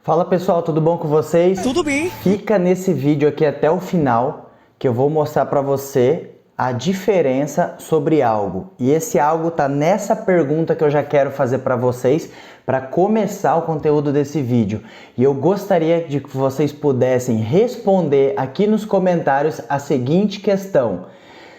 Fala pessoal, tudo bom com vocês? Tudo bem. Fica nesse vídeo aqui até o final que eu vou mostrar para você a diferença sobre algo. E esse algo tá nessa pergunta que eu já quero fazer para vocês para começar o conteúdo desse vídeo. E eu gostaria de que vocês pudessem responder aqui nos comentários a seguinte questão: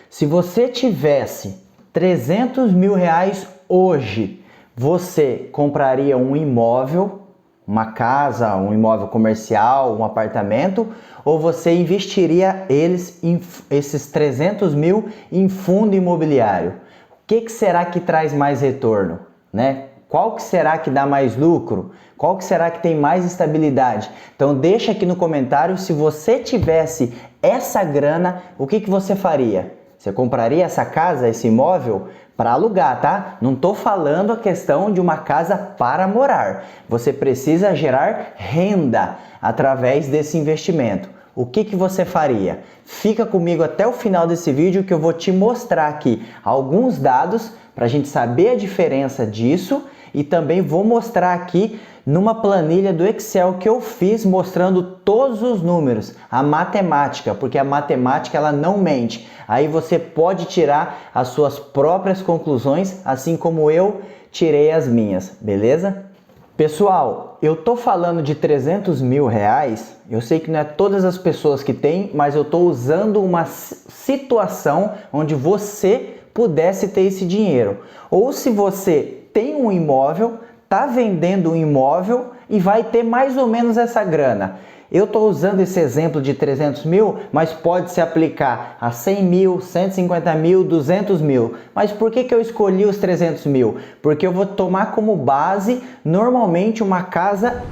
se você tivesse 300 mil reais hoje, você compraria um imóvel, uma casa, um imóvel comercial, um apartamento, ou você investiria esses 300 mil em fundo imobiliário? O que será que traz mais retorno, né? Qual que será que dá mais lucro? Qual que será que tem mais estabilidade? Então deixa aqui no comentário, se você tivesse essa grana, o que você faria? Você compraria essa casa, esse imóvel para alugar, tá? Não tô falando a questão de uma casa para morar. Você precisa gerar renda através desse investimento. O que você faria? Fica comigo até o final desse vídeo que eu vou te mostrar aqui alguns dados para a gente saber a diferença disso e também vou mostrar aqui numa planilha do Excel que eu fiz mostrando todos os números, a matemática, porque a matemática ela não mente. Aí você pode tirar as suas próprias conclusões, assim como eu tirei as minhas, beleza? Pessoal, eu tô falando de 300 mil reais, eu sei que não é todas as pessoas que têm, mas eu tô usando uma situação onde você pudesse ter esse dinheiro. Ou se você tem um imóvel, tá vendendo um imóvel e vai ter mais ou menos essa grana. Eu estou usando esse exemplo de 300 mil, mas pode se aplicar a 100 mil, 150 mil, 200 mil. Mas por que eu escolhi os 300 mil? Porque eu vou tomar como base, normalmente, uma casa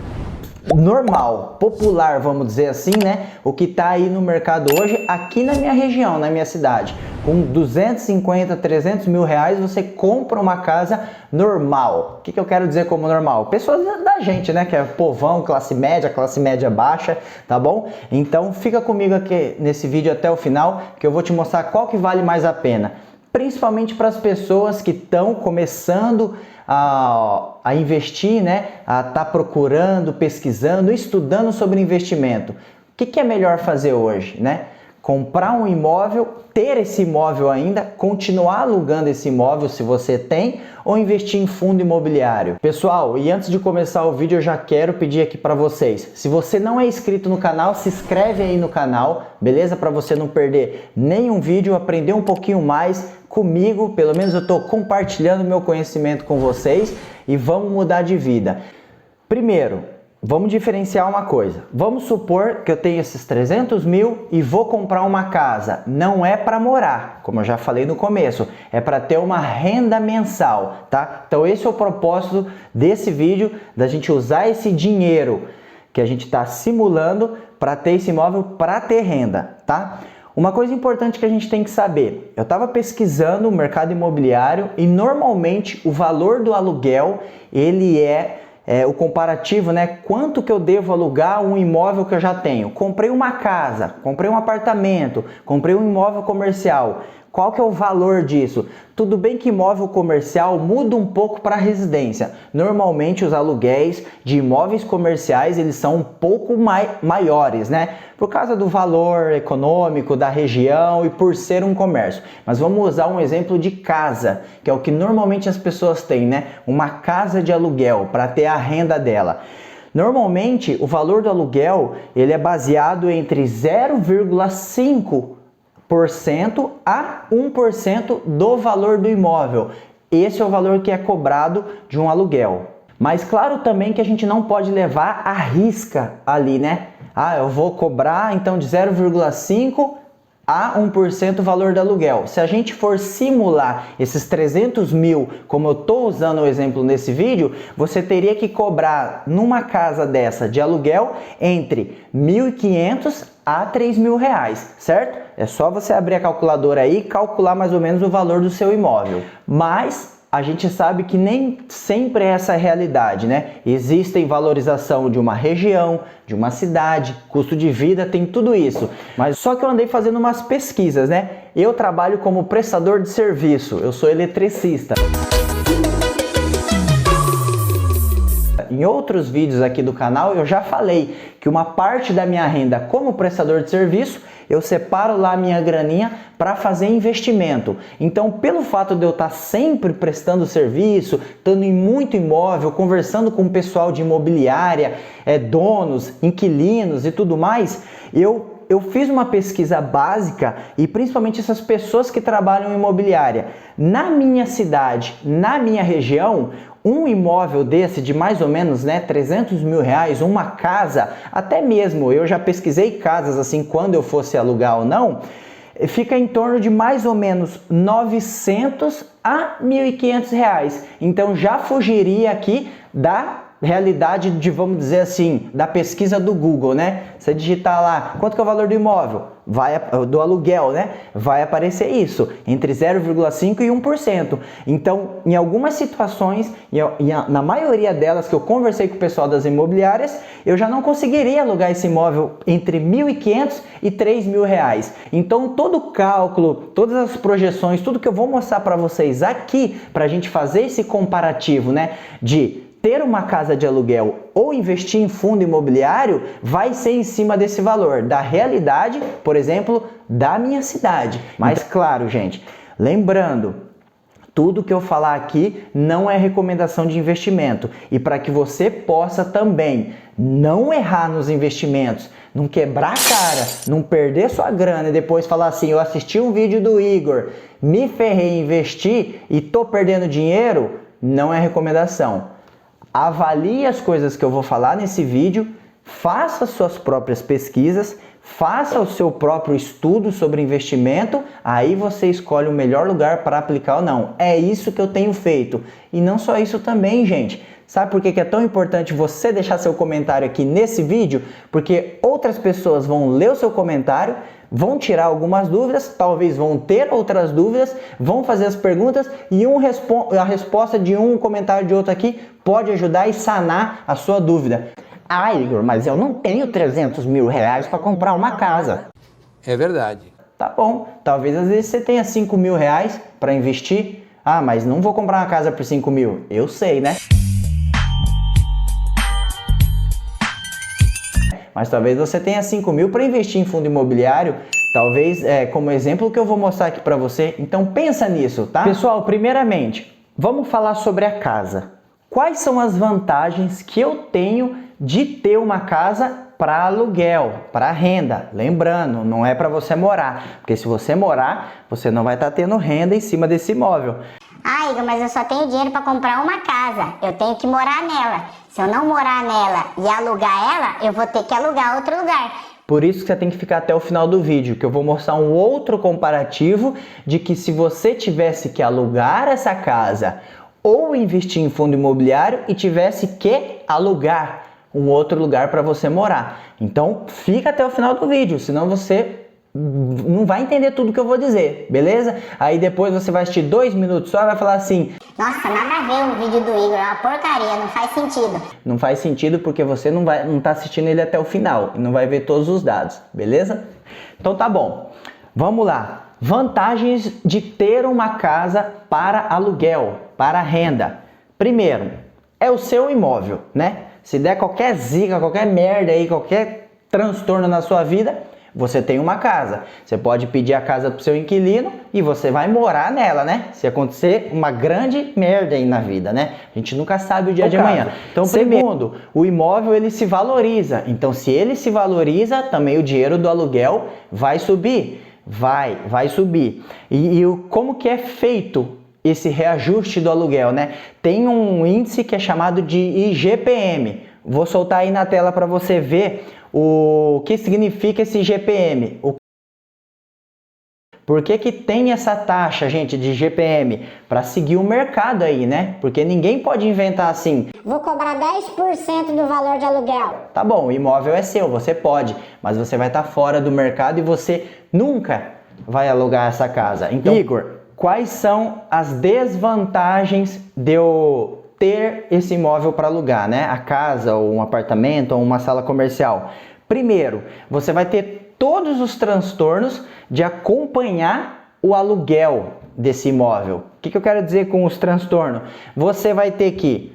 normal, popular, vamos dizer assim, né? O que está aí no mercado hoje, aqui na minha região, na minha cidade. Com 250, 300 mil reais, você compra uma casa normal. O que eu quero dizer como normal? Pessoas da gente, né? Que é povão, classe média baixa, tá bom? Então fica comigo aqui nesse vídeo até o final, que eu vou te mostrar qual que vale mais a pena. Principalmente para as pessoas que estão começando a investir, né? A estar procurando, pesquisando, estudando sobre investimento. O que é melhor fazer hoje, né? Comprar um imóvel, ter esse imóvel ainda, continuar alugando esse imóvel se você tem, ou investir em fundo imobiliário. Pessoal, e antes de começar o vídeo eu já quero pedir aqui para vocês, se você não é inscrito no canal, se inscreve aí no canal, beleza? Para você não perder nenhum vídeo, aprender um pouquinho mais comigo, pelo menos eu estou compartilhando meu conhecimento com vocês e vamos mudar de vida. Primeiro, vamos diferenciar uma coisa. Vamos supor que eu tenho esses 300 mil e vou comprar uma casa. Não é para morar, como eu já falei no começo. É para ter uma renda mensal, tá? Então esse é o propósito desse vídeo, da gente usar esse dinheiro que a gente está simulando para ter esse imóvel, para ter renda, tá? Uma coisa importante que a gente tem que saber, eu estava pesquisando o mercado imobiliário e normalmente o valor do aluguel, ele é o comparativo, né? Quanto que eu devo alugar um imóvel que eu já tenho? Comprei uma casa, comprei um apartamento, comprei um imóvel comercial. Qual que é o valor disso? Tudo bem que imóvel comercial muda um pouco para residência. Normalmente os aluguéis de imóveis comerciais eles são um pouco maiores, né? Por causa do valor econômico da região e por ser um comércio. Mas vamos usar um exemplo de casa, que é o que normalmente as pessoas têm, né? Uma casa de aluguel para ter a renda dela. Normalmente o valor do aluguel ele é baseado entre 0,5% a 1% do valor do imóvel. Esse é o valor que é cobrado de um aluguel. Mas claro também que a gente não pode levar à risca ali, né? Ah, eu vou cobrar então de 0,5% a 1% o valor do aluguel. Se a gente for simular esses 300 mil, como eu estou usando o exemplo nesse vídeo, você teria que cobrar numa casa dessa de aluguel entre 1.500 a 3.000 reais, certo? É só você abrir a calculadora aí e calcular mais ou menos o valor do seu imóvel. Mas a gente sabe que nem sempre é essa a realidade, né? Existem valorização de uma região, de uma cidade, custo de vida, tem tudo isso. Mas só que eu andei fazendo umas pesquisas, né? Eu trabalho como prestador de serviço, eu sou eletricista. em outros vídeos aqui do canal, eu já falei que uma parte da minha renda como prestador de serviço, eu separo lá a minha graninha para fazer investimento. Então, pelo fato de eu estar sempre prestando serviço, estando em muito imóvel, conversando com o pessoal de imobiliária, donos, inquilinos e tudo mais, eu fiz uma pesquisa básica e principalmente essas pessoas que trabalham em imobiliária. Na minha cidade, na minha região, um imóvel desse de mais ou menos 300 mil reais, uma casa, até mesmo eu já pesquisei casas assim quando eu fosse alugar ou não, fica em torno de mais ou menos 900 a 1.500 reais. Então já fugiria aqui da realidade de, vamos dizer assim, da pesquisa do Google, né? Você digitar lá, quanto que é o valor do imóvel? Do aluguel, né? Vai aparecer isso, entre 0,5% e 1%. Então, em algumas situações, na maioria delas que eu conversei com o pessoal das imobiliárias, eu já não conseguiria alugar esse imóvel entre 1.500 e 3.000 reais. Então, todo o cálculo, todas as projeções, tudo que eu vou mostrar para vocês aqui, para a gente fazer esse comparativo, né? De ter uma casa de aluguel ou investir em fundo imobiliário vai ser em cima desse valor, da realidade, por exemplo, da minha cidade. Mas claro, gente, lembrando, tudo que eu falar aqui não é recomendação de investimento. E para que você possa também não errar nos investimentos, não quebrar a cara, não perder sua grana e depois falar assim, eu assisti um vídeo do Igor, me ferrei em investir e tô perdendo dinheiro, não é recomendação. Avalie as coisas que eu vou falar nesse vídeo, faça suas próprias pesquisas, faça o seu próprio estudo sobre investimento, aí você escolhe o melhor lugar para aplicar ou não. É isso que eu tenho feito. E não só isso também, gente. Sabe por que é tão importante você deixar seu comentário aqui nesse vídeo? Porque outras pessoas vão ler o seu comentário, vão tirar algumas dúvidas, talvez vão ter outras dúvidas, vão fazer as perguntas e a resposta de um comentário de outro aqui pode ajudar e sanar a sua dúvida. Ah, Igor, mas eu não tenho 300 mil reais para comprar uma casa. É verdade. Tá bom, talvez às vezes você tenha 5 mil reais para investir. Ah, mas não vou comprar uma casa por 5 mil. Eu sei, né? Mas talvez você tenha 5 mil para investir em fundo imobiliário, talvez como exemplo que eu vou mostrar aqui para você. Então pensa nisso, tá? Pessoal, primeiramente, vamos falar sobre a casa. Quais são as vantagens que eu tenho de ter uma casa para aluguel, para renda? Lembrando, não é para você morar, porque se você morar, você não vai estar tendo renda em cima desse imóvel. Ah, Igor, mas eu só tenho dinheiro para comprar uma casa, eu tenho que morar nela. Se eu não morar nela e alugar ela, eu vou ter que alugar outro lugar. Por isso que você tem que ficar até o final do vídeo, que eu vou mostrar um outro comparativo de que se você tivesse que alugar essa casa ou investir em fundo imobiliário e tivesse que alugar um outro lugar para você morar. Então, fica até o final do vídeo, senão você não vai entender tudo que eu vou dizer, beleza? Aí depois você vai assistir 2 minutos só e vai falar assim: nossa, nada a ver o vídeo do Igor, é uma porcaria, não faz sentido. Não faz sentido porque você não tá assistindo ele até o final e não vai ver todos os dados, beleza? Então tá bom, vamos lá. Vantagens de ter uma casa para aluguel, para renda. Primeiro, é o seu imóvel, né? Se der qualquer zica, qualquer merda aí, qualquer transtorno na sua vida, você tem uma casa. Você pode pedir a casa para o seu inquilino e você vai morar nela, né? Se acontecer uma grande merda aí na vida, né? A gente nunca sabe o dia de amanhã. Então, segundo, o imóvel ele se valoriza. Então, se ele se valoriza, também o dinheiro do aluguel vai subir. Vai subir. E como que é feito esse reajuste do aluguel, né? Tem um índice que é chamado de IGPM. Vou soltar aí na tela para você ver o que significa esse IGPM. Por que tem essa taxa, gente, de IGPM? Para seguir o mercado aí, né? Porque ninguém pode inventar assim: vou cobrar 10% do valor de aluguel. Tá bom, o imóvel é seu, você pode, mas você vai estar fora do mercado e você nunca vai alugar essa casa. Então, Igor, quais são as desvantagens de eu ter esse imóvel para alugar, né? A casa, ou um apartamento, ou uma sala comercial. Primeiro, você vai ter todos os transtornos de acompanhar o aluguel desse imóvel. O que eu quero dizer com os transtornos? Você vai ter que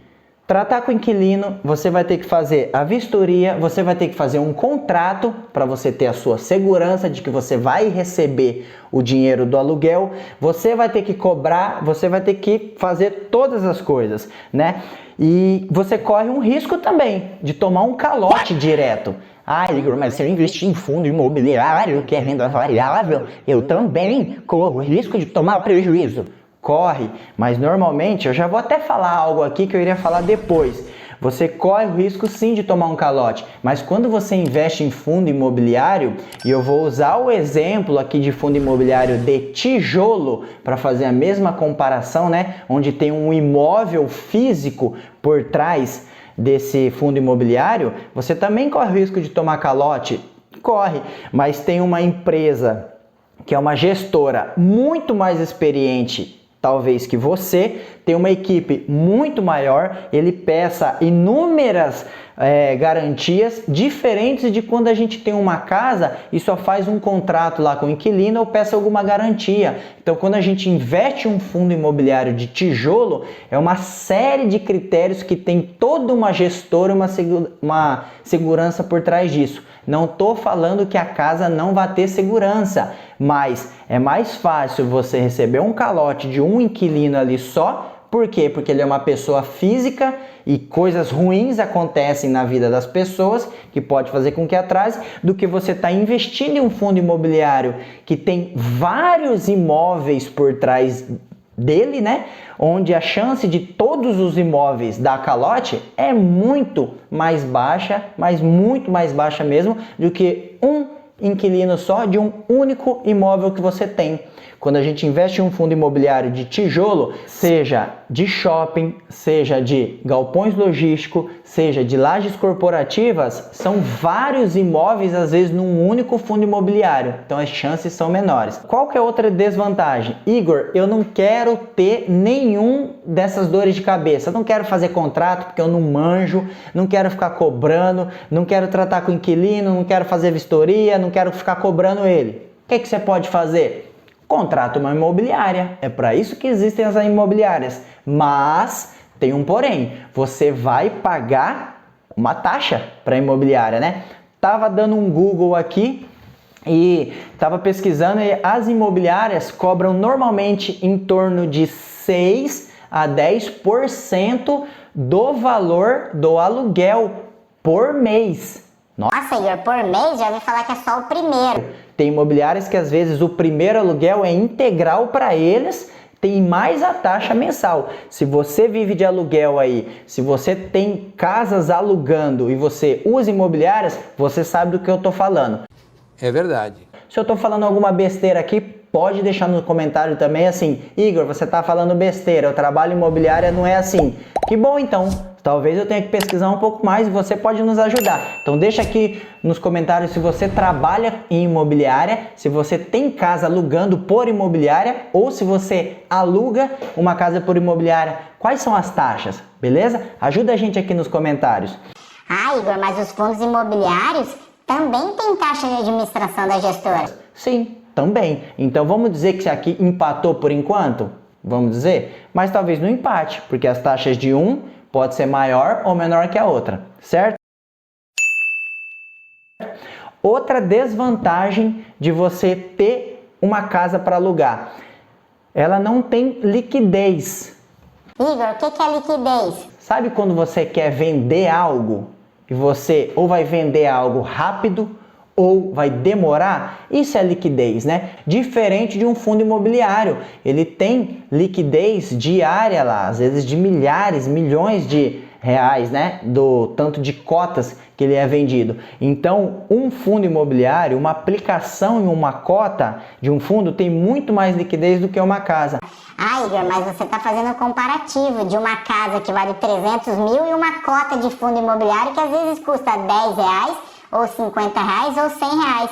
tratar com o inquilino, você vai ter que fazer a vistoria, você vai ter que fazer um contrato para você ter a sua segurança de que você vai receber o dinheiro do aluguel, você vai ter que cobrar, você vai ter que fazer todas as coisas, né? E você corre um risco também de tomar um calote direto. Ah, Igor, mas se eu investir em fundo imobiliário que é renda variável, eu também corro o risco de tomar prejuízo. Corre, mas normalmente, eu já vou até falar algo aqui que eu iria falar depois. Você corre o risco sim de tomar um calote, mas quando você investe em fundo imobiliário, e eu vou usar o exemplo aqui de fundo imobiliário de tijolo para fazer a mesma comparação, né? Onde tem um imóvel físico por trás desse fundo imobiliário, você também corre o risco de tomar calote? Corre, mas tem uma empresa que é uma gestora muito mais experiente talvez que você, tem uma equipe muito maior, ele peça inúmeras garantias diferentes de quando a gente tem uma casa e só faz um contrato lá com o inquilino ou peça alguma garantia. Então, quando a gente investe em um fundo imobiliário de tijolo, é uma série de critérios que tem toda uma gestora, uma segurança por trás disso. Não estou falando que a casa não vai ter segurança, mas é mais fácil você receber um calote de um inquilino ali só. Por quê? Porque ele é uma pessoa física e coisas ruins acontecem na vida das pessoas, que pode fazer com que atrase, do que você está investindo em um fundo imobiliário que tem vários imóveis por trás dele, né? Onde a chance de todos os imóveis dar calote é muito mais baixa, mas muito mais baixa mesmo, do que um inquilino só de um único imóvel que você tem. Quando a gente investe em um fundo imobiliário de tijolo, seja de shopping, seja de galpões logísticos, seja de lajes corporativas, são vários imóveis, às vezes, num único fundo imobiliário. Então, as chances são menores. Qual que é outra desvantagem? Igor, eu não quero ter nenhum dessas dores de cabeça. Eu não quero fazer contrato porque eu não manjo, não quero ficar cobrando, não quero tratar com o inquilino, não quero fazer vistoria, não quero ficar cobrando ele. O que você pode fazer? Contrata uma imobiliária, é para isso que existem as imobiliárias, mas tem um porém, você vai pagar uma taxa para a imobiliária, né? Tava dando um Google aqui e tava pesquisando e as imobiliárias cobram normalmente em torno de 6 a 10% do valor do aluguel por mês. Nossa, Igor, por mês já ouvi falar que é só o primeiro. Tem imobiliárias que às vezes o primeiro aluguel é integral para eles, tem mais a taxa mensal. Se você vive de aluguel aí, se você tem casas alugando e você usa imobiliárias, você sabe do que eu estou falando. É verdade. Se eu estou falando alguma besteira aqui, pode deixar no comentário também assim, Igor, você está falando besteira, o trabalho imobiliário não é assim. Que bom então. Talvez eu tenha que pesquisar um pouco mais e você pode nos ajudar. Então deixa aqui nos comentários se você trabalha em imobiliária, se você tem casa alugando por imobiliária ou se você aluga uma casa por imobiliária. Quais são as taxas, beleza? Ajuda a gente aqui nos comentários. Ah, Igor, mas os fundos imobiliários também têm taxa de administração da gestora. Sim, também. Então vamos dizer que aqui empatou por enquanto? Vamos dizer? Mas talvez não empate, porque as taxas de um pode ser maior ou menor que a outra, certo? Outra desvantagem de você ter uma casa para alugar, ela não tem liquidez. Igor, o que é liquidez? Sabe quando você quer vender algo e você ou vai vender algo rápido ou vai demorar? Isso é liquidez, né? Diferente de um fundo imobiliário, ele tem liquidez diária lá, às vezes de milhares, milhões de reais, né? Do tanto de cotas que ele é vendido. Então, um fundo imobiliário, uma aplicação em uma cota de um fundo tem muito mais liquidez do que uma casa. Ah, Igor, mas você está fazendo um comparativo de uma casa que vale 300 mil e uma cota de fundo imobiliário que às vezes custa 10 reais, ou 50 reais, ou 100 reais.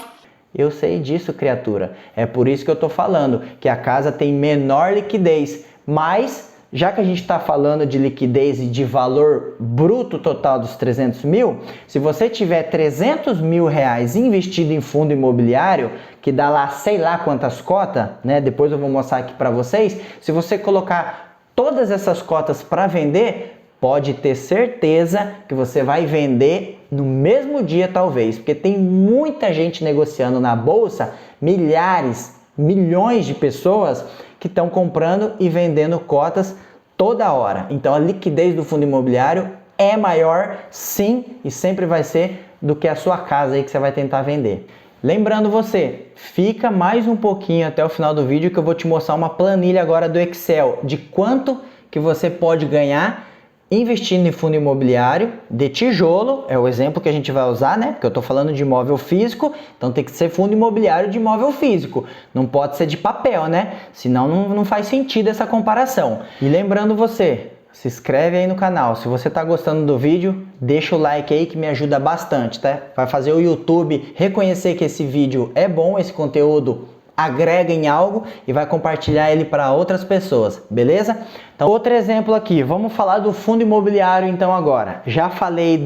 Eu sei disso, criatura. É por isso que eu estou falando que a casa tem menor liquidez. Mas, já que a gente está falando de liquidez e de valor bruto total dos 300 mil, se você tiver 300 mil reais investido em fundo imobiliário, que dá lá sei lá quantas cotas, né? Depois eu vou mostrar aqui para vocês. Se você colocar todas essas cotas para vender, pode ter certeza que você vai vender no mesmo dia talvez, porque tem muita gente negociando na bolsa, milhares, milhões de pessoas que estão comprando e vendendo cotas toda hora. Então a liquidez do fundo imobiliário é maior sim e sempre vai ser do que a sua casa aí que você vai tentar vender. Lembrando você, fica mais um pouquinho até o final do vídeo que eu vou te mostrar uma planilha agora do Excel de quanto que você pode ganhar investindo em fundo imobiliário de tijolo, é o exemplo que a gente vai usar, né? Porque eu tô falando de imóvel físico, então tem que ser fundo imobiliário de imóvel físico, não pode ser de papel, né? Senão não faz sentido essa comparação. E lembrando você, se inscreve aí no canal, se você tá gostando do vídeo, deixa o like aí que me ajuda bastante, tá? Vai fazer o YouTube reconhecer que esse vídeo é bom, esse conteúdo agrega em algo e vai compartilhar ele para outras pessoas, beleza? Então, outro exemplo aqui, vamos falar do fundo imobiliário então agora. Já falei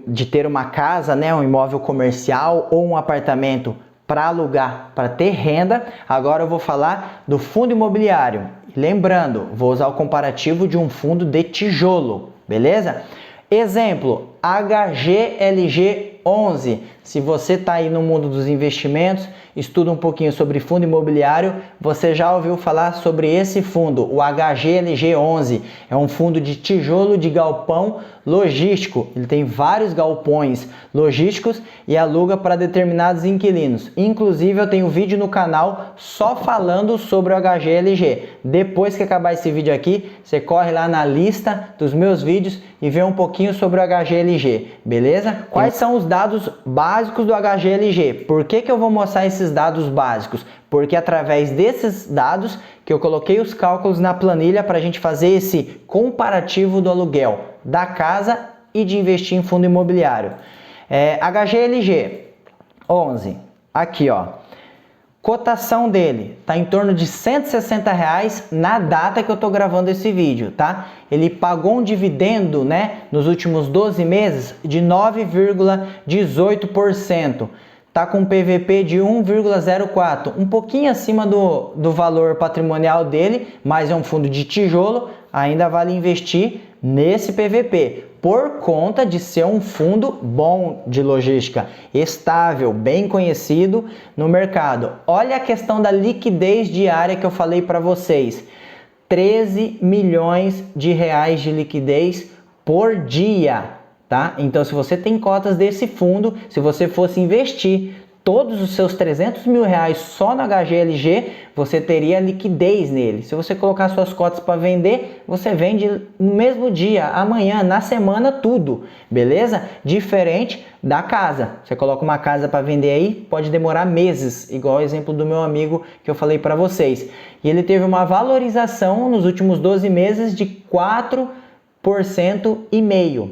de ter uma casa, né, um imóvel comercial ou um apartamento para alugar, para ter renda. Agora eu vou falar do fundo imobiliário. Lembrando, vou usar o comparativo de um fundo de tijolo, beleza? Exemplo, HGLG 11. Se você está aí no mundo dos investimentos, estuda um pouquinho sobre fundo imobiliário, você já ouviu falar sobre esse fundo, o HGLG 11. É um fundo de tijolo de galpão logístico. Ele tem vários galpões logísticos e aluga para determinados inquilinos. Inclusive eu tenho um vídeo no canal só falando sobre o HGLG. Depois que acabar esse vídeo aqui, você corre lá na lista dos meus vídeos e vê um pouquinho sobre o HGLG, beleza? Quais são os dados básicos do HGLG? Por que eu vou mostrar esses dados básicos? Porque através desses dados que eu coloquei os cálculos na planilha para a gente fazer esse comparativo do aluguel da casa e de investir em fundo imobiliário. HGLG 11, aqui ó, cotação dele está em torno de R$160 na data que eu estou gravando esse vídeo, tá? Ele pagou um dividendo, né, nos últimos 12 meses de 9,18%. Tá com um PVP de 1,04, um pouquinho acima do valor patrimonial dele, mas é um fundo de tijolo, ainda vale investir nesse PVP, por conta de ser um fundo bom de logística, estável, bem conhecido no mercado. Olha a questão da liquidez diária que eu falei para vocês, 13 milhões de reais de liquidez por dia. Tá? Então, se você tem cotas desse fundo, se você fosse investir todos os seus 300 mil reais só no HGLG, você teria liquidez nele. Se você colocar suas cotas para vender, você vende no mesmo dia, amanhã, na semana, tudo, beleza? Diferente da casa. Você coloca uma casa para vender aí, pode demorar meses, igual o exemplo do meu amigo que eu falei para vocês. E ele teve uma valorização nos últimos 12 meses de 4,5%.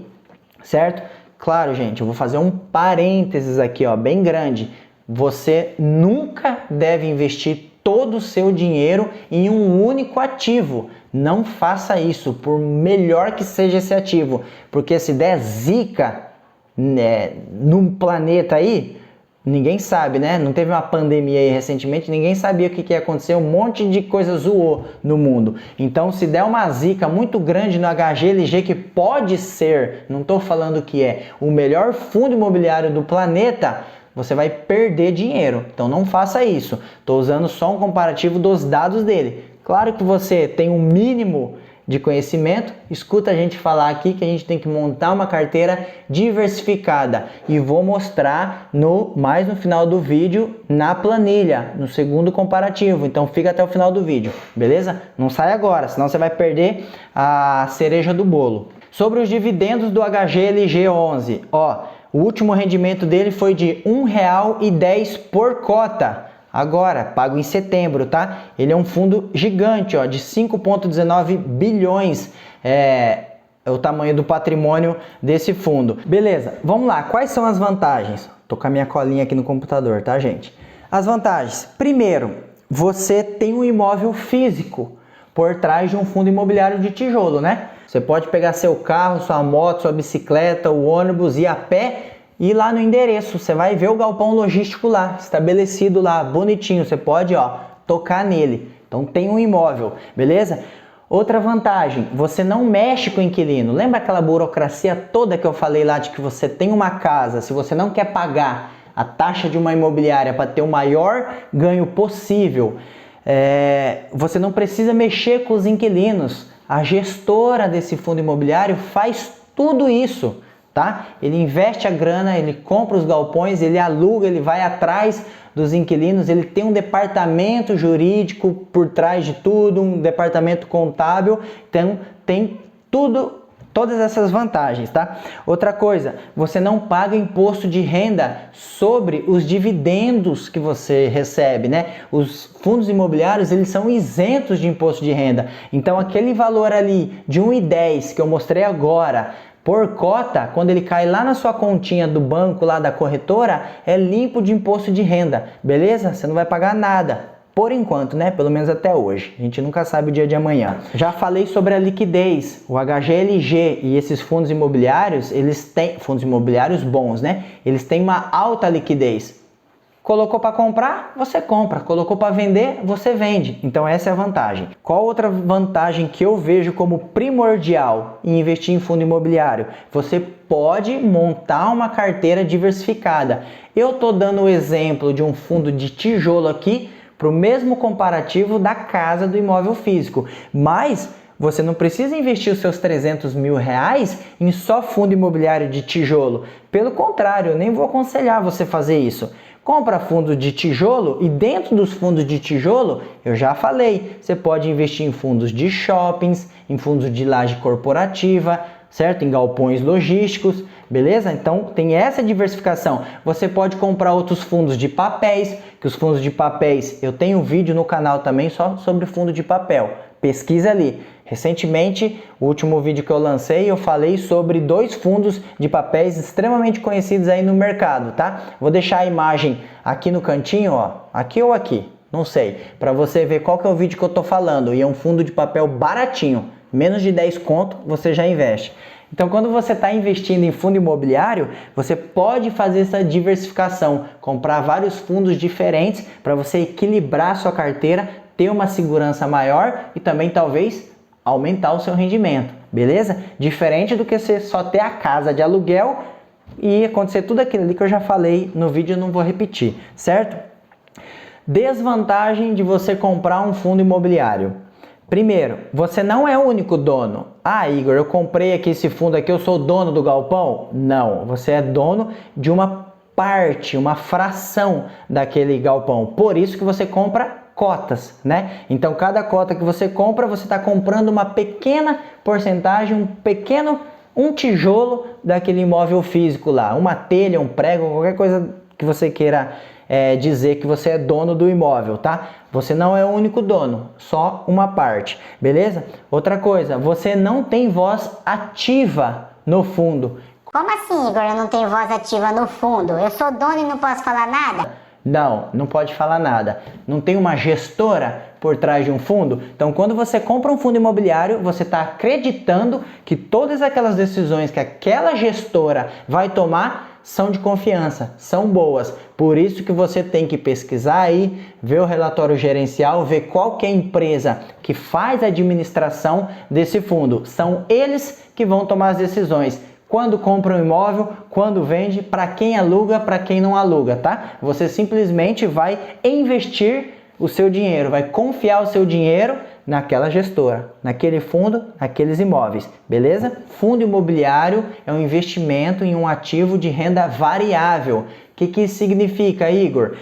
Certo? Claro, gente, eu vou fazer um parênteses aqui, ó, bem grande. Você nunca deve investir todo o seu dinheiro em um único ativo. Não faça isso, por melhor que seja esse ativo, porque se der zica, né, num planeta aí, ninguém sabe, né? Não teve uma pandemia aí recentemente, ninguém sabia o que ia acontecer, um monte de coisa zoou no mundo. Então, se der uma zica muito grande no HGLG, que pode ser, não estou falando que é, o melhor fundo imobiliário do planeta, você vai perder dinheiro. Então, não faça isso. Estou usando só um comparativo dos dados dele. Claro que você tem um mínimo de conhecimento, escuta a gente falar aqui que a gente tem que montar uma carteira diversificada e vou mostrar mais no final do vídeo na planilha, no segundo comparativo, então fica até o final do vídeo, beleza? Não sai agora, senão você vai perder a cereja do bolo. Sobre os dividendos do HGLG 11, ó, o último rendimento dele foi de R$ 1,10 por cota. Agora, pago em setembro, tá? Ele é um fundo gigante, ó, de 5,19 bilhões. É o tamanho do patrimônio desse fundo. Beleza, vamos lá. Quais são as vantagens? Tô com a minha colinha aqui no computador, tá, gente? As vantagens. Primeiro, você tem um imóvel físico por trás de um fundo imobiliário de tijolo, né? Você pode pegar seu carro, sua moto, sua bicicleta, o ônibus, ir a pé e lá no endereço, você vai ver o galpão logístico lá, estabelecido lá, bonitinho. Você pode, ó, tocar nele. Então tem um imóvel, beleza? Outra vantagem, você não mexe com o inquilino. Lembra aquela burocracia toda que eu falei lá de que você tem uma casa, se você não quer pagar a taxa de uma imobiliária para ter o maior ganho possível, você não precisa mexer com os inquilinos. A gestora desse fundo imobiliário faz tudo isso, tá? Ele investe a grana, ele compra os galpões, ele aluga, ele vai atrás dos inquilinos, ele tem um departamento jurídico por trás de tudo, um departamento contábil, então tem todas essas vantagens, tá? Outra coisa, você não paga imposto de renda sobre os dividendos que você recebe, né? Os fundos imobiliários, eles são isentos de imposto de renda. Então, aquele valor ali de 1,10 que eu mostrei agora, por cota, quando ele cai lá na sua continha do banco, lá da corretora, é limpo de imposto de renda, beleza? Você não vai pagar nada. Por enquanto, né? Pelo menos até hoje. A gente nunca sabe o dia de amanhã. Já falei sobre a liquidez. O HGLG e esses fundos imobiliários, eles têm... Fundos imobiliários bons, né? Eles têm uma alta liquidez. Colocou para comprar, você compra. Colocou para vender, você vende. Então essa é a vantagem. Qual outra vantagem que eu vejo como primordial em investir em fundo imobiliário? Você pode montar uma carteira diversificada. Eu estou dando o exemplo de um fundo de tijolo aqui para o mesmo comparativo da casa do imóvel físico. Mas você não precisa investir os seus 300 mil reais em só fundo imobiliário de tijolo. Pelo contrário, eu nem vou aconselhar você fazer isso. Compra fundo de tijolo e dentro dos fundos de tijolo, eu já falei, você pode investir em fundos de shoppings, em fundos de laje corporativa, certo? Em galpões logísticos, beleza? Então tem essa diversificação. Você pode comprar outros fundos de papéis, que os fundos de papéis, eu tenho um vídeo no canal também só sobre fundo de papel. Pesquisa ali. Recentemente, o último vídeo que eu lancei, eu falei sobre 2 fundos de papéis extremamente conhecidos aí no mercado, tá? Vou deixar a imagem aqui no cantinho, ó, aqui ou aqui, não sei, para você ver qual que é o vídeo que eu tô falando. E é um fundo de papel baratinho, menos de 10 conto, você já investe. Então, quando você está investindo em fundo imobiliário, você pode fazer essa diversificação, comprar vários fundos diferentes para você equilibrar a sua carteira, ter uma segurança maior e também talvez aumentar o seu rendimento, beleza? Diferente do que você só ter a casa de aluguel e acontecer tudo aquilo ali que eu já falei no vídeo, eu não vou repetir, certo? Desvantagem de você comprar um fundo imobiliário. Primeiro, você não é o único dono. Ah, Igor, eu comprei aqui esse fundo aqui, eu sou dono do galpão? Não, você é dono de uma parte, uma fração daquele galpão. Por isso que você compra cotas, né? Então, cada cota que você compra, você está comprando uma pequena porcentagem, um tijolo daquele imóvel físico lá, uma telha, um prego, qualquer coisa que você queira dizer que você é dono do imóvel, tá? Você não é o único dono, só uma parte, beleza? Outra coisa, você não tem voz ativa no fundo. Como assim, Igor, eu não tenho voz ativa no fundo? Eu sou dono e não posso falar nada? Não, não pode falar nada. Não tem uma gestora por trás de um fundo? Então, quando você compra um fundo imobiliário, você está acreditando que todas aquelas decisões que aquela gestora vai tomar são de confiança, são boas. Por isso que você tem que pesquisar aí, ver o relatório gerencial, ver qual que é a empresa que faz a administração desse fundo. São eles que vão tomar as decisões. Quando compra um imóvel, quando vende, para quem aluga, para quem não aluga, tá? Você simplesmente vai investir o seu dinheiro, vai confiar o seu dinheiro naquela gestora, naquele fundo, naqueles imóveis, beleza? Fundo imobiliário é um investimento em um ativo de renda variável. O que isso significa, Igor?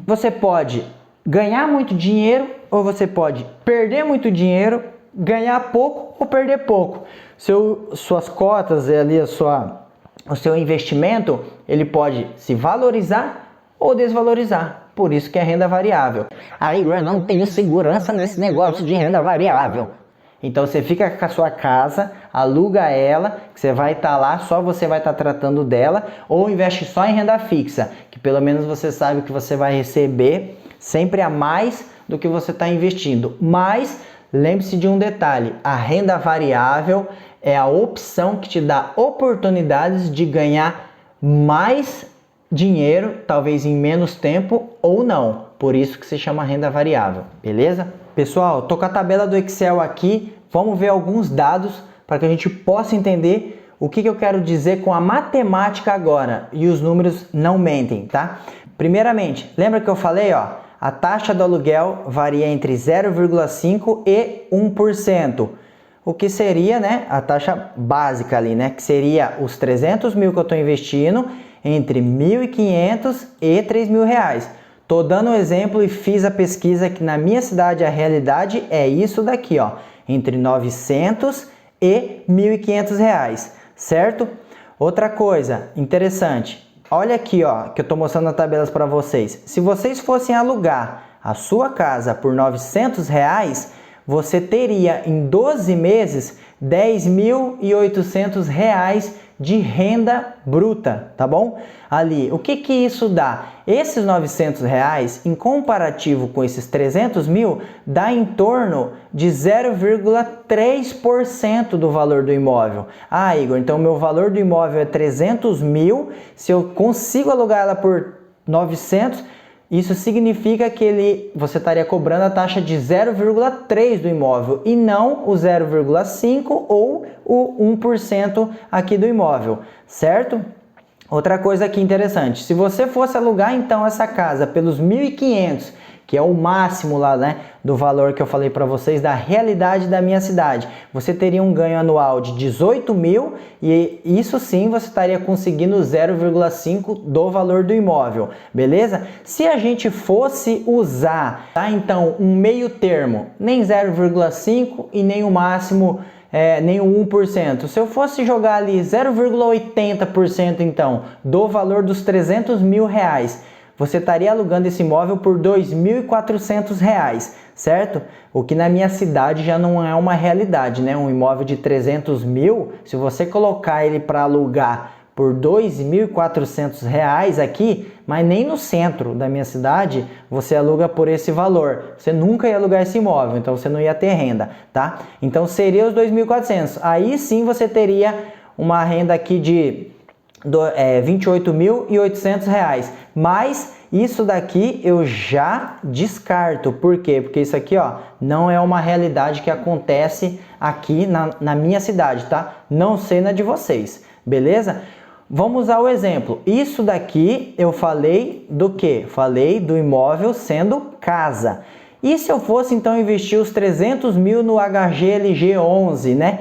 Você pode ganhar muito dinheiro ou você pode perder muito dinheiro, ganhar pouco ou perder pouco. Suas cotas, ali o seu investimento, ele pode se valorizar ou desvalorizar. Por isso que é renda variável. Aí eu não tenho segurança nesse negócio de renda variável. Então você fica com a sua casa, aluga ela, que você vai estar lá, só você vai estar tratando dela, ou investe só em renda fixa, que pelo menos você sabe que você vai receber sempre a mais do que você está investindo. Mas lembre-se de um detalhe, a renda variável é a opção que te dá oportunidades de ganhar mais dinheiro, talvez em menos tempo ou não. Por isso que se chama renda variável, beleza? pessoal, tô com a tabela do Excel aqui, vamos ver alguns dados para que a gente possa entender o que eu quero dizer com a matemática agora, e os números não mentem, tá? Primeiramente, lembra que eu falei, ó, a taxa do aluguel varia entre 0,5% e 1%, o que seria, né, a taxa básica ali, né, que seria os 300 mil que eu estou investindo entre 1.500 e 3.000 reais. Tô dando um exemplo e fiz a pesquisa que na minha cidade a realidade é isso daqui, ó, entre 900 e 1.500 reais, certo? Outra coisa interessante, olha aqui, ó, que eu tô mostrando as tabelas para vocês. Se vocês fossem alugar a sua casa por 900 reais, você teria em 12 meses 10.800 reais de renda bruta, tá bom? Ali, o que isso dá? Esses 900 reais, em comparativo com esses 300 mil, dá em torno de 0,3% do valor do imóvel. Ah, Igor, então meu valor do imóvel é 300 mil, se eu consigo alugar ela por 900, isso significa que você estaria cobrando a taxa de 0,3% do imóvel e não o 0,5% ou o 1% aqui do imóvel, certo? Outra coisa aqui interessante, se você fosse alugar então essa casa pelos 1.500, que é o máximo lá, né, do valor que eu falei para vocês, da realidade da minha cidade, você teria um ganho anual de 18 mil e isso sim você estaria conseguindo 0,5% do valor do imóvel, beleza? Se a gente fosse usar, tá, então, um meio termo, nem 0,5% e nem o máximo, nem o 1%. Se eu fosse jogar ali 0,80% então, do valor dos 300 mil reais, você estaria alugando esse imóvel por R$ 2.400, certo? O que na minha cidade já não é uma realidade, né? Um imóvel de 300 mil, se você colocar ele para alugar por R$ 2.400 aqui, mas nem no centro da minha cidade, você aluga por esse valor. Você nunca ia alugar esse imóvel, então você não ia ter renda, tá? Então seria os 2.400. Aí sim você teria uma renda aqui de R$ 28.800, mas isso daqui eu já descarto. Por quê? Porque isso aqui, ó, não é uma realidade que acontece aqui na minha cidade, tá? Não sei na de vocês, beleza? Vamos usar o exemplo. Isso daqui eu falei do quê? Falei do imóvel sendo casa. E se eu fosse então investir os 300 mil no HGLG 11, né?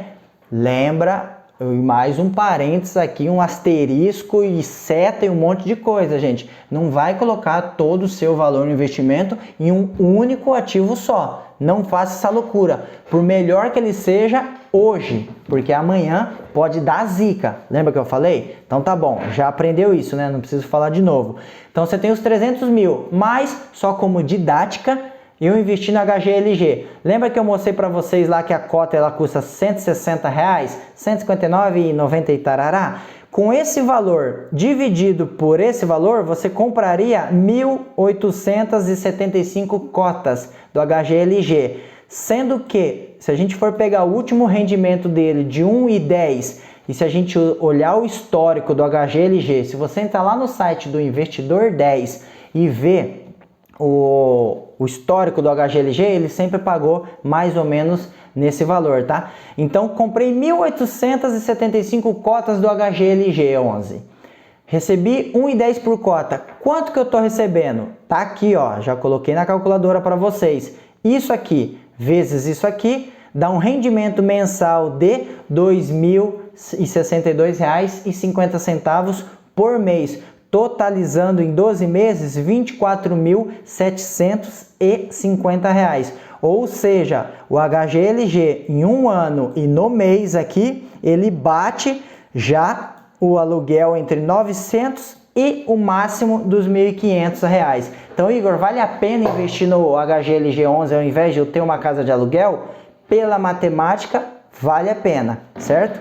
Lembra? Mais um parênteses aqui, um asterisco e seta e um monte de coisa, gente. Não vai colocar todo o seu valor no investimento em um único ativo só. Não faça essa loucura. Por melhor que ele seja hoje, porque amanhã pode dar zica. Lembra que eu falei? Então tá bom, já aprendeu isso, né? Não preciso falar de novo. Então você tem os 300 mil, mas só como didática, eu investi no HGLG. Lembra que eu mostrei para vocês lá que a cota ela custa R$ 160, R$ 159,90 e tarará? Com esse valor dividido por esse valor, você compraria 1.875 cotas do HGLG. Sendo que, se a gente for pegar o último rendimento dele de 1,10 e se a gente olhar o histórico do HGLG, se você entrar lá no site do Investidor 10 e ver o histórico do HGLG, ele sempre pagou mais ou menos nesse valor, tá? Então, comprei 1.875 cotas do HGLG 11. Recebi 1,10 por cota. Quanto que eu tô recebendo? Tá aqui, ó, já coloquei na calculadora para vocês. Isso aqui vezes isso aqui dá um rendimento mensal de R$ 2.062,50 por mês, totalizando em 12 meses R$ 24.750. Ou seja, o HGLG em um ano e no mês aqui, ele bate já o aluguel entre 900 e o máximo dos R$ 1.500. Então, Igor, vale a pena investir no HGLG 11 ao invés de eu ter uma casa de aluguel? Pela matemática, vale a pena, certo?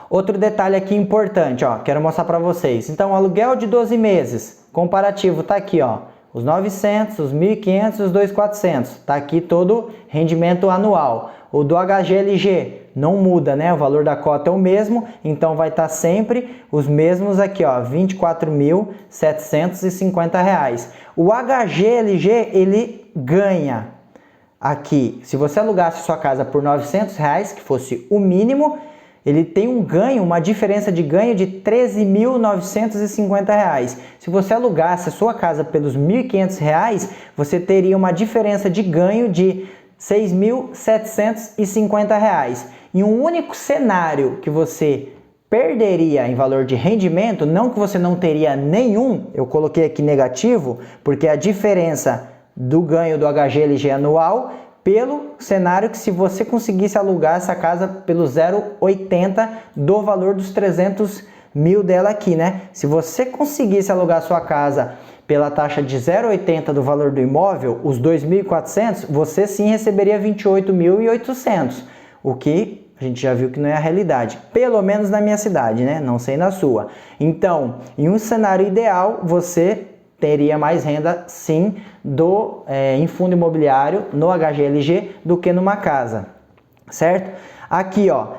Outro detalhe aqui importante, ó, quero mostrar para vocês. Então, aluguel de 12 meses, comparativo, tá aqui, ó, os 900, os 1.500 e os 2.400. Tá aqui todo rendimento anual. O do HGLG não muda, né? O valor da cota é o mesmo, então vai estar sempre os mesmos aqui, ó, R$ 24.750. O HGLG, ele ele ganha aqui, se você alugasse sua casa por R$900, que fosse o mínimo, ele tem um ganho, uma diferença de ganho de R$13.950. Se você alugasse a sua casa pelos R$1.500, você teria uma diferença de ganho de R$6.750. Em um único cenário que você perderia em valor de rendimento, não que você não teria nenhum, eu coloquei aqui negativo, porque a diferença do ganho do HGLG anual pelo cenário que se você conseguisse alugar essa casa pelo 0,80 do valor dos 300 mil dela aqui, né? Se você conseguisse alugar sua casa pela taxa de 0,80 do valor do imóvel, os 2.400, você sim receberia 28.800, o que a gente já viu que não é a realidade, pelo menos na minha cidade, né? Não sei na sua. Então, em um cenário ideal, você teria mais renda sim em fundo imobiliário, no HGLG, do que numa casa, certo? Aqui, ó,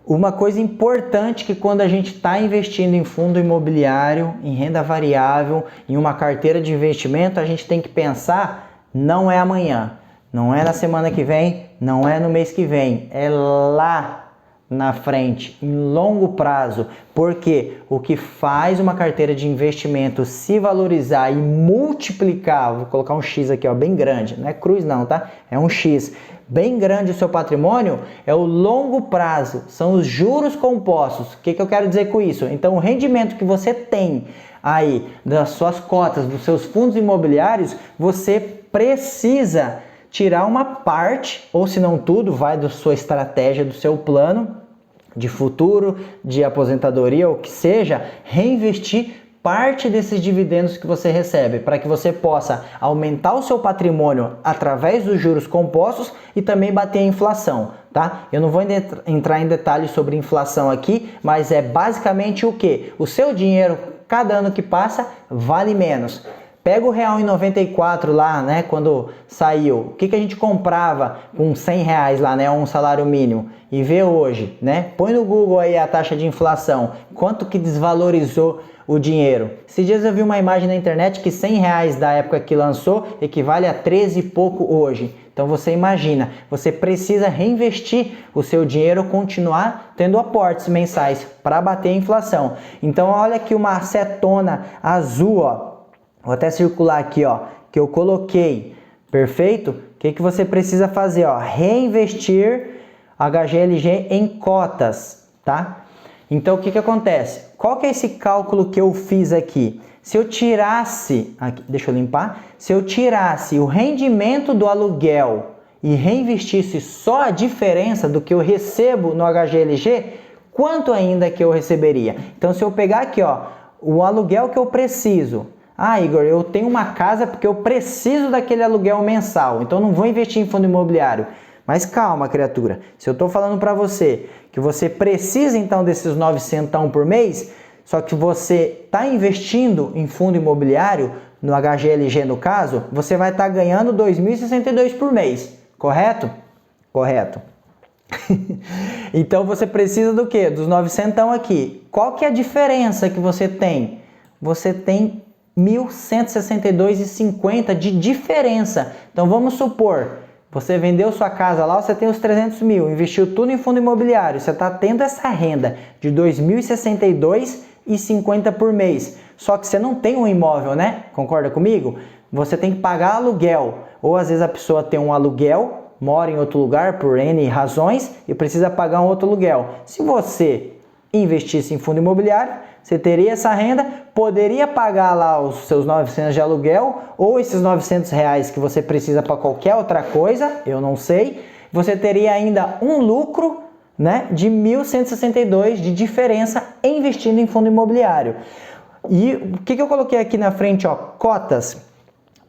uma coisa importante que quando a gente está investindo em fundo imobiliário, em renda variável, em uma carteira de investimento, a gente tem que pensar, não é amanhã, não é na semana que vem, não é no mês que vem, é lá na frente, em longo prazo, porque o que faz uma carteira de investimento se valorizar e multiplicar, vou colocar um X aqui, ó, bem grande, não é cruz não, tá? É um X, bem grande o seu patrimônio, é o longo prazo, são os juros compostos. O que eu quero dizer com isso? Então, o rendimento que você tem aí das suas cotas, dos seus fundos imobiliários, você precisa tirar uma parte, ou se não tudo, vai da sua estratégia, do seu plano de futuro, de aposentadoria, ou que seja, reinvestir parte desses dividendos que você recebe, para que você possa aumentar o seu patrimônio através dos juros compostos e também bater a inflação, tá? Eu não vou entrar em detalhes sobre inflação aqui, mas é basicamente o que? O seu dinheiro, cada ano que passa, vale menos. Pega o real em 94 lá, né, quando saiu, o que a gente comprava com R$100 lá, né, um salário mínimo, e vê hoje, né, põe no Google aí a taxa de inflação, quanto que desvalorizou o dinheiro. Esses dias eu vi uma imagem na internet que R$100 da época que lançou equivale a 13 e pouco hoje. Então você imagina, você precisa reinvestir o seu dinheiro, continuar tendo aportes mensais para bater a inflação. Então olha aqui uma setona azul, ó. Vou até circular aqui, ó, que eu coloquei, perfeito? O que você precisa fazer, ó? Reinvestir HGLG em cotas, tá? Então, o que acontece? Qual que é esse cálculo que eu fiz aqui? Se eu tirasse, aqui, deixa eu limpar, se eu tirasse o rendimento do aluguel e reinvestisse só a diferença do que eu recebo no HGLG, quanto ainda que eu receberia? Então, se eu pegar aqui, ó, o aluguel que eu preciso. Ah, Igor, eu tenho uma casa porque eu preciso daquele aluguel mensal, então não vou investir em fundo imobiliário. Mas calma, criatura, se eu estou falando para você que você precisa então desses 900 por mês, só que você está investindo em fundo imobiliário, no HGLG no caso, você vai estar ganhando 2.062 por mês, correto? Correto. Então você precisa do quê? Dos 900 aqui. Qual que é a diferença que você tem? Você tem 1.162,50 de diferença. Então vamos supor, você vendeu sua casa lá, você tem os 300 mil, investiu tudo em fundo imobiliário, você está tendo essa renda de 2.062,50 por mês. Só que você não tem um imóvel, né? Concorda comigo? Você tem que pagar aluguel. Ou às vezes a pessoa tem um aluguel, mora em outro lugar por N razões e precisa pagar um outro aluguel. Se você investisse em fundo imobiliário, você teria essa renda, poderia pagar lá os seus 900 de aluguel ou esses R$900 que você precisa para qualquer outra coisa, eu não sei. Você teria ainda um lucro, né, de 1.162 de diferença investindo em fundo imobiliário. E o que eu coloquei aqui na frente, ó, cotas,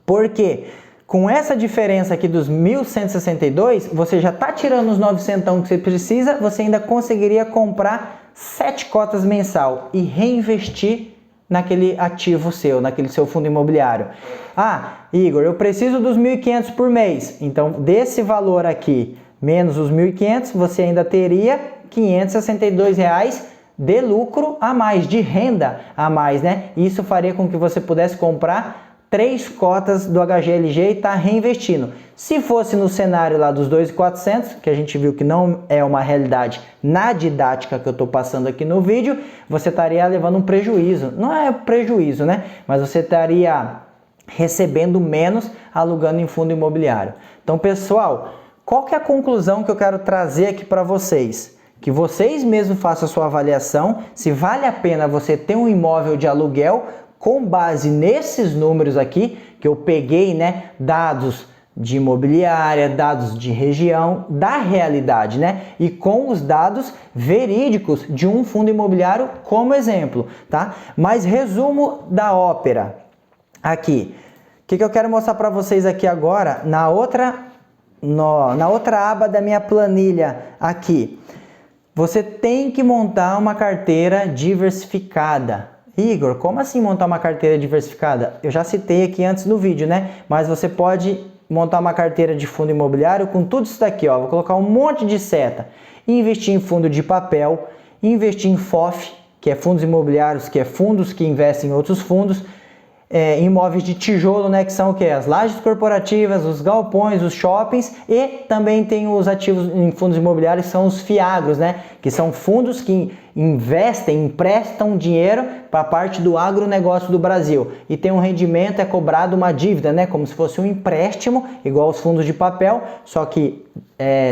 porque com essa diferença aqui dos 1.162, você já está tirando os 900 que você precisa, você ainda conseguiria comprar 7 cotas mensal e reinvestir naquele ativo seu, naquele seu fundo imobiliário. Ah, Igor, eu preciso dos 1.500 por mês. Então, desse valor aqui, menos os 1.500, você ainda teria R$562 de lucro a mais, de renda a mais, né? Isso faria com que você pudesse comprar 3 cotas do HGLG e está reinvestindo. Se fosse no cenário lá dos 2.400, que a gente viu que não é uma realidade na didática que eu estou passando aqui no vídeo, você estaria levando um prejuízo. Não é prejuízo, né? Mas você estaria recebendo menos alugando em fundo imobiliário. Então, pessoal, qual que é a conclusão que eu quero trazer aqui para vocês? Que vocês mesmos façam a sua avaliação, se vale a pena você ter um imóvel de aluguel com base nesses números aqui, que eu peguei, né, dados de imobiliária, dados de região, da realidade, né, e com os dados verídicos de um fundo imobiliário como exemplo, tá? Mas resumo da ópera aqui. O que eu quero mostrar para vocês aqui agora, na outra aba da minha planilha aqui. Você tem que montar uma carteira diversificada. Igor, como assim montar uma carteira diversificada? Eu já citei aqui antes no vídeo, né? Mas você pode montar uma carteira de fundo imobiliário com tudo isso daqui, ó. Vou colocar um monte de seta. Investir em fundo de papel, investir em FOF, que é fundos imobiliários, que é fundos que investem em outros fundos, imóveis de tijolo, né, que são o quê? As lajes corporativas, os galpões, os shoppings, e também tem os ativos em fundos imobiliários, que são os FIAGROS, né, que são fundos que investem, emprestam dinheiro para a parte do agronegócio do Brasil e tem um rendimento, é cobrado uma dívida, né, como se fosse um empréstimo, igual os fundos de papel, só que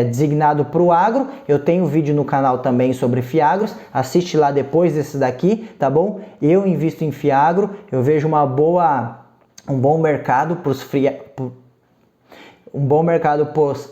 designado para o agro. Eu tenho vídeo no canal também sobre FIAGROS, assiste lá depois desse daqui, tá bom? Eu invisto em FIAGRO, eu vejo um bom mercado para os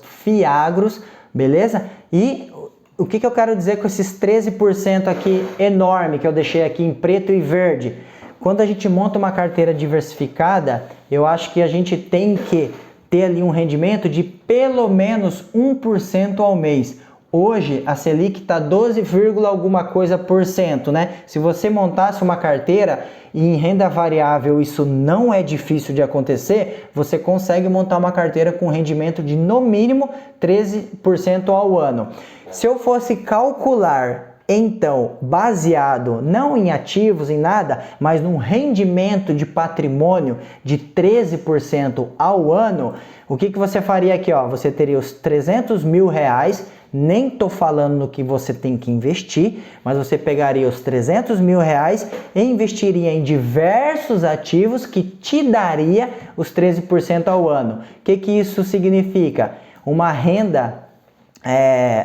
FIAGROS, beleza? E o que eu quero dizer com esses 13% aqui enorme que eu deixei aqui em preto e verde? Quando a gente monta uma carteira diversificada, eu acho que a gente tem que ter ali um rendimento de pelo menos 1% ao mês. Hoje a Selic está 12, alguma coisa por cento, né? Se você montasse uma carteira e em renda variável isso não é difícil de acontecer, você consegue montar uma carteira com rendimento de no mínimo 13% ao ano. Se eu fosse calcular, então, baseado não em ativos, em nada, mas num rendimento de patrimônio de 13% ao ano, o que você faria aqui? Ó? Você teria os 300 mil reais, nem estou falando no que você tem que investir, mas você pegaria os 300 mil reais e investiria em diversos ativos que te daria os 13% ao ano. O que isso significa? Uma renda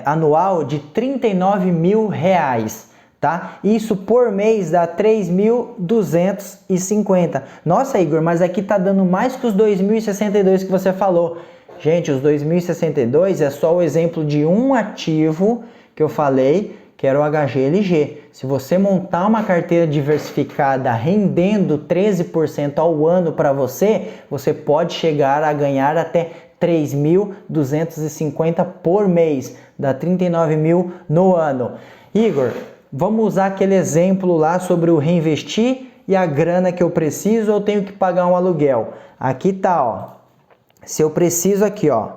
anual de 39 mil reais, tá? Isso por mês dá 3.250. Nossa, Igor, mas aqui tá dando mais que os 2.062 que você falou. Gente, os 2.062 é só o exemplo de um ativo que eu falei, que era o HGLG. Se você montar uma carteira diversificada rendendo 13% ao ano para você, você pode chegar a ganhar até 3.250 por mês, dá 39 mil no ano. Igor, vamos usar aquele exemplo lá sobre o reinvestir e a grana que eu preciso ou tenho que pagar um aluguel. Aqui tá, ó. Se eu preciso aqui, ó,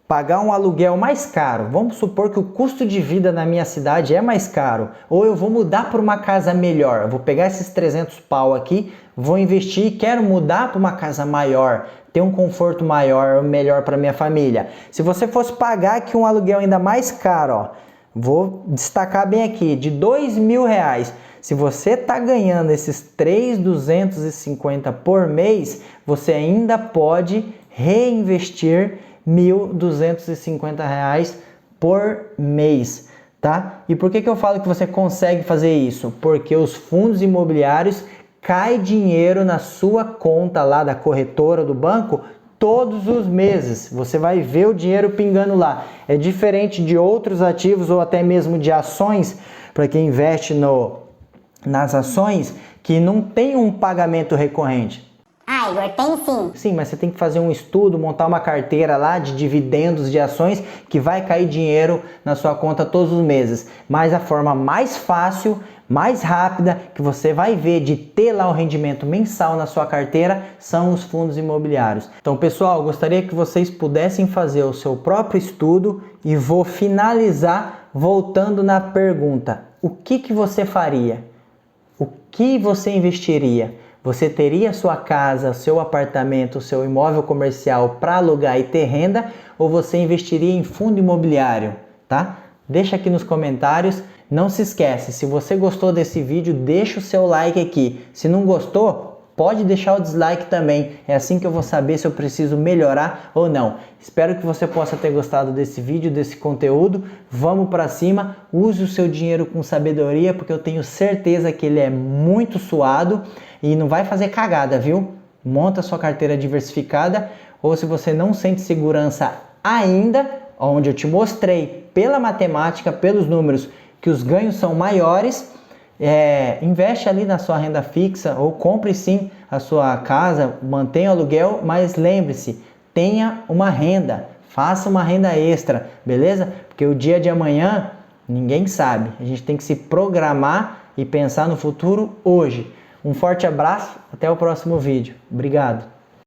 pagar um aluguel mais caro, vamos supor que o custo de vida na minha cidade é mais caro, ou eu vou mudar para uma casa melhor, eu vou pegar esses 300 pau aqui, vou investir e quero mudar para uma casa maior, ter um conforto maior, melhor para minha família. Se você fosse pagar aqui um aluguel ainda mais caro, ó, vou destacar bem aqui, de 2 mil reais, se você tá ganhando esses 3.250 por mês, você ainda pode reinvestir 1.250 reais por mês, tá? E por que eu falo que você consegue fazer isso? Porque os fundos imobiliários cai dinheiro na sua conta lá da corretora do banco todos os meses. Você vai ver o dinheiro pingando lá. É diferente de outros ativos ou até mesmo de ações, para quem investe nas ações, que não tem um pagamento recorrente. Ah, Igor, tem sim. Sim, mas você tem que fazer um estudo, montar uma carteira lá de dividendos de ações que vai cair dinheiro na sua conta todos os meses. Mas a forma mais fácil, mais rápida, que você vai ver de ter lá o rendimento mensal na sua carteira, são os fundos imobiliários. Então, pessoal, gostaria que vocês pudessem fazer o seu próprio estudo e vou finalizar voltando na pergunta: o que você faria? O que você investiria? Você teria sua casa, seu apartamento, seu imóvel comercial para alugar e ter renda, ou você investiria em fundo imobiliário, tá? Deixa aqui nos comentários. Não se esquece, se você gostou desse vídeo, deixa o seu like aqui. Se não gostou, pode deixar o dislike também. É assim que eu vou saber se eu preciso melhorar ou não. Espero que você possa ter gostado desse vídeo, desse conteúdo. Vamos para cima. Use o seu dinheiro com sabedoria, porque eu tenho certeza que ele é muito suado e não vai fazer cagada, viu? Monta sua carteira diversificada, ou se você não sente segurança ainda, onde eu te mostrei pela matemática, pelos números, que os ganhos são maiores, investe ali na sua renda fixa, ou compre sim a sua casa, mantenha o aluguel, mas lembre-se, tenha uma renda, faça uma renda extra, beleza? Porque o dia de amanhã ninguém sabe, a gente tem que se programar e pensar no futuro hoje. Um forte abraço, até o próximo vídeo. Obrigado!